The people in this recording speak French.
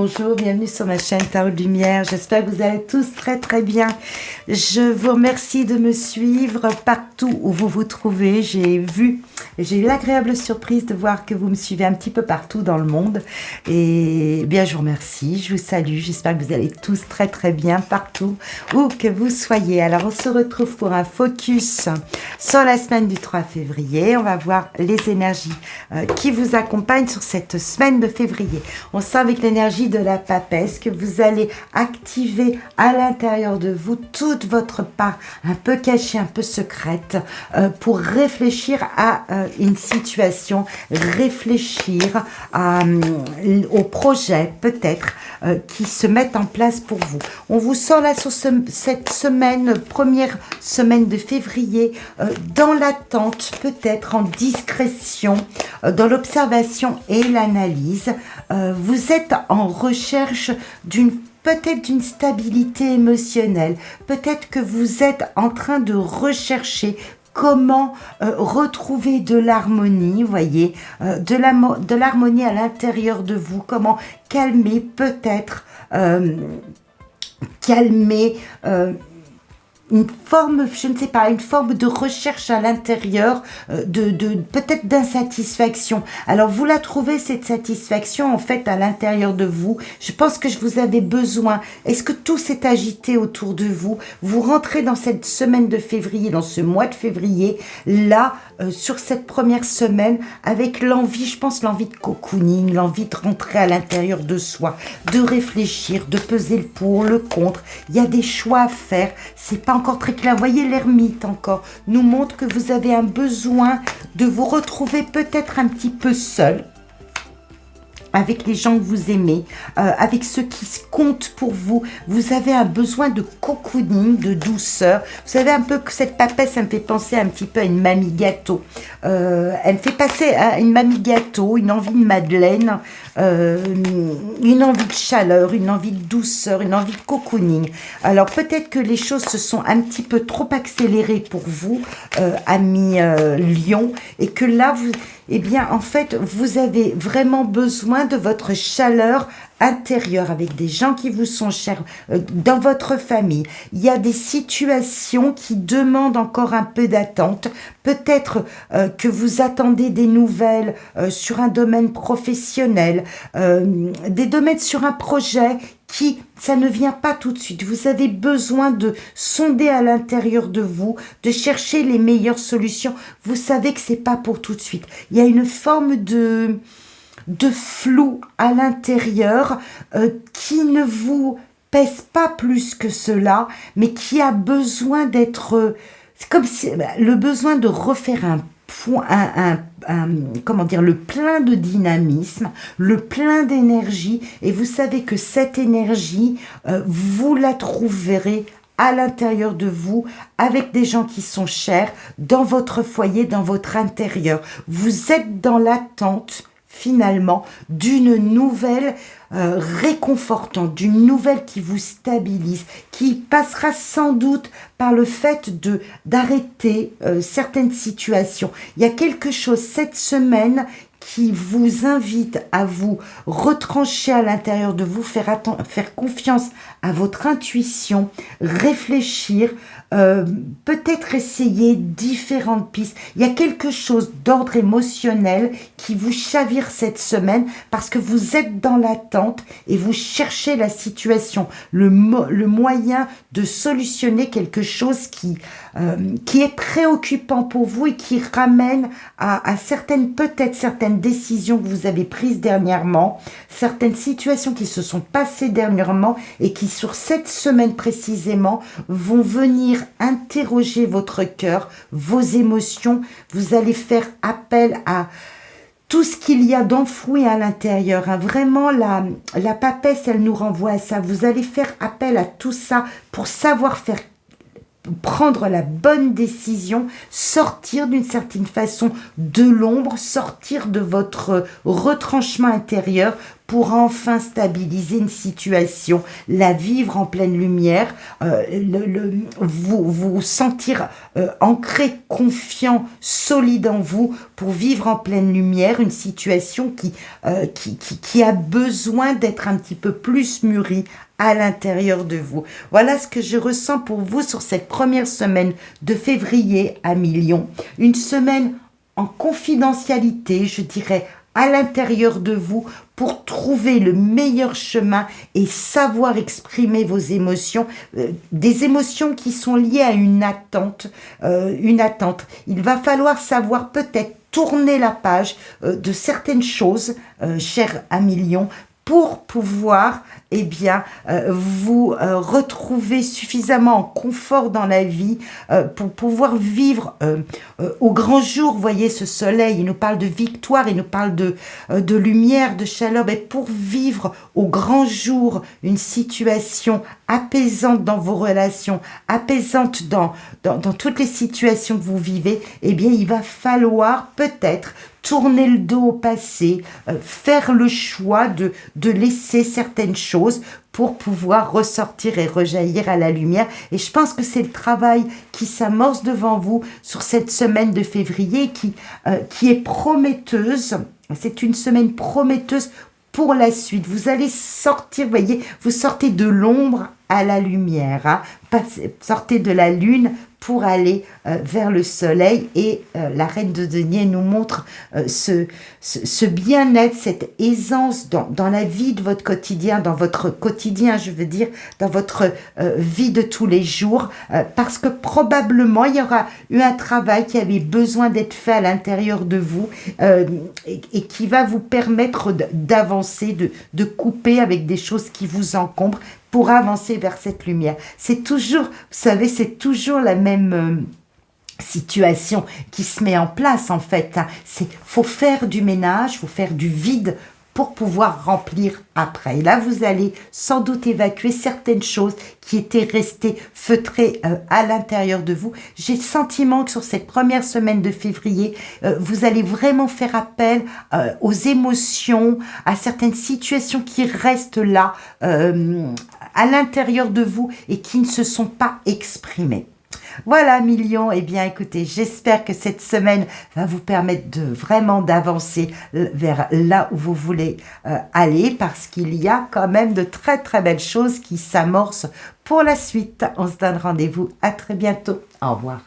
bonjour, bienvenue sur ma chaîne Tarot de Lumière. J'espère que vous allez tous très bien. Je vous remercie de me suivre partout où vous vous trouvez. J'ai eu l'agréable surprise de voir que vous me suivez un petit peu partout dans le monde. Et bien, je vous remercie, je vous salue. J'espère que vous allez tous très bien partout où que vous soyez. Alors, on se retrouve pour un focus sur la semaine du 3 février. On va voir les énergies qui vous accompagnent sur cette semaine de février. On sent avec l'énergie de la papesse que vous allez activer à l'intérieur de vous toute votre part un peu cachée, un peu secrète pour réfléchir à une situation, réfléchir aux projets peut-être qui se mettent en place pour vous. On vous sent là sur cette semaine, première semaine de février, dans l'attente, peut-être en discrétion, dans l'observation et l'analyse. Vous êtes en recherche peut-être d'une stabilité émotionnelle. Peut-être que vous êtes en train de rechercher comment retrouver de l'harmonie, voyez, de l'harmonie à l'intérieur de vous. Comment calmer peut-être, une forme, je ne sais pas, une forme de recherche à l'intérieur, peut-être d'insatisfaction. Alors, vous la trouvez, cette satisfaction, en fait, à l'intérieur de vous. Je pense que vous avez besoin. Est-ce que tout s'est agité autour de vous? Vous rentrez dans cette semaine de février, dans ce mois de février, là, sur cette première semaine, avec l'envie, je pense, l'envie de cocooning, l'envie de rentrer à l'intérieur de soi, de réfléchir, de peser le pour, le contre. Il y a des choix à faire. C'est pas encore très clair. Vous voyez, l'ermite encore nous montre que vous avez un besoin de vous retrouver peut-être un petit peu seul avec les gens que vous aimez, avec ceux qui comptent pour vous. Vous avez un besoin de cocooning, de douceur. Vous savez un peu que cette papesse, ça me fait penser un petit peu à une mamie gâteau. Elle me fait passer à une mamie gâteau, une envie de madeleine, une envie de chaleur, une envie de douceur, une envie de cocooning. Alors peut-être que les choses se sont un petit peu trop accélérées pour vous, amis Lion, et que là, eh bien, en fait, vous avez vraiment besoin de votre chaleur intérieure avec des gens qui vous sont chers, dans votre famille. Il y a des situations qui demandent encore un peu d'attente. Peut-être que vous attendez des nouvelles sur un domaine professionnel, des domaines sur un projet ça ne vient pas tout de suite. Vous avez besoin de sonder à l'intérieur de vous, de chercher les meilleures solutions. Vous savez que c'est pas pour tout de suite. Il y a une forme de flou à l'intérieur qui ne vous pèse pas plus que cela, mais qui a besoin d'être... c'est comme si le besoin de refaire comment dire, le plein de dynamisme, le plein d'énergie, et vous savez que cette énergie, vous la trouverez à l'intérieur de vous, avec des gens qui sont chers, dans votre foyer, dans votre intérieur. Vous êtes dans l'attente, finalement, d'une nouvelle réconfortante, d'une nouvelle qui vous stabilise, qui passera sans doute par le fait d'arrêter certaines situations. Il y a quelque chose cette semaine qui vous invite à vous retrancher à l'intérieur de vous, faire confiance à votre intuition, réfléchir, peut-être essayer différentes pistes. Il y a quelque chose d'ordre émotionnel qui vous chavire cette semaine parce que vous êtes dans l'attente et vous cherchez la situation, le moyen de solutionner quelque chose qui est préoccupant pour vous et qui ramène à certaines décisions que vous avez prises dernièrement, certaines situations qui se sont passées dernièrement et qui sur cette semaine précisément vont venir interroger votre cœur, vos émotions. Vous allez faire appel à tout ce qu'il y a d'enfoui à l'intérieur. Vraiment, la papesse, elle nous renvoie à ça. Vous allez faire appel à tout ça pour savoir prendre la bonne décision, sortir d'une certaine façon de l'ombre, sortir de votre retranchement intérieur pour enfin stabiliser une situation, la vivre en pleine lumière, vous sentir ancré, confiant, solide en vous pour vivre en pleine lumière une situation qui a besoin d'être un petit peu plus mûrie à l'intérieur de vous. Voilà ce que je ressens pour vous sur cette première semaine de février à Million. Une semaine en confidentialité, je dirais, à l'intérieur de vous pour trouver le meilleur chemin et savoir exprimer vos émotions, des émotions qui sont liées à une attente, une attente. Il va falloir savoir peut-être tourner la page de certaines choses, cher à Million, pour pouvoir vous retrouver suffisamment en confort dans la vie pour pouvoir vivre au grand jour. Vous voyez ce soleil, il nous parle de victoire, il nous parle de lumière, de chaleur, mais pour vivre au grand jour une situation apaisante dans vos relations, apaisante dans toutes les situations que vous vivez, il va falloir peut-être tourner le dos au passé, faire le choix de laisser certaines choses pour pouvoir ressortir et rejaillir à la lumière. Et je pense que c'est le travail qui s'amorce devant vous sur cette semaine de février qui est prometteuse. C'est une semaine prometteuse pour la suite. Vous allez sortir, vous voyez, vous sortez de l'ombre à la lumière, hein. Sortez de la lune pour aller vers le soleil. Et la reine de denier nous montre ce bien-être, cette aisance dans la vie de votre quotidien, dans votre quotidien, je veux dire, dans votre vie de tous les jours, parce que probablement il y aura eu un travail qui avait besoin d'être fait à l'intérieur de vous et qui va vous permettre d'avancer, de couper avec des choses qui vous encombrent pour avancer vers cette lumière. C'est toujours, vous savez, c'est toujours la même situation qui se met en place en fait. Faut faire du ménage, faut faire du vide pour pouvoir remplir après. Et là, vous allez sans doute évacuer certaines choses qui étaient restées feutrées à l'intérieur de vous. J'ai le sentiment que sur cette première semaine de février, vous allez vraiment faire appel aux émotions, à certaines situations qui restent là, à l'intérieur de vous et qui ne se sont pas exprimées. Voilà, Million. Écoutez, j'espère que cette semaine va vous permettre vraiment d'avancer vers là où vous voulez aller, parce qu'il y a quand même de très très belles choses qui s'amorcent pour la suite. On se donne rendez-vous à très bientôt. Au revoir.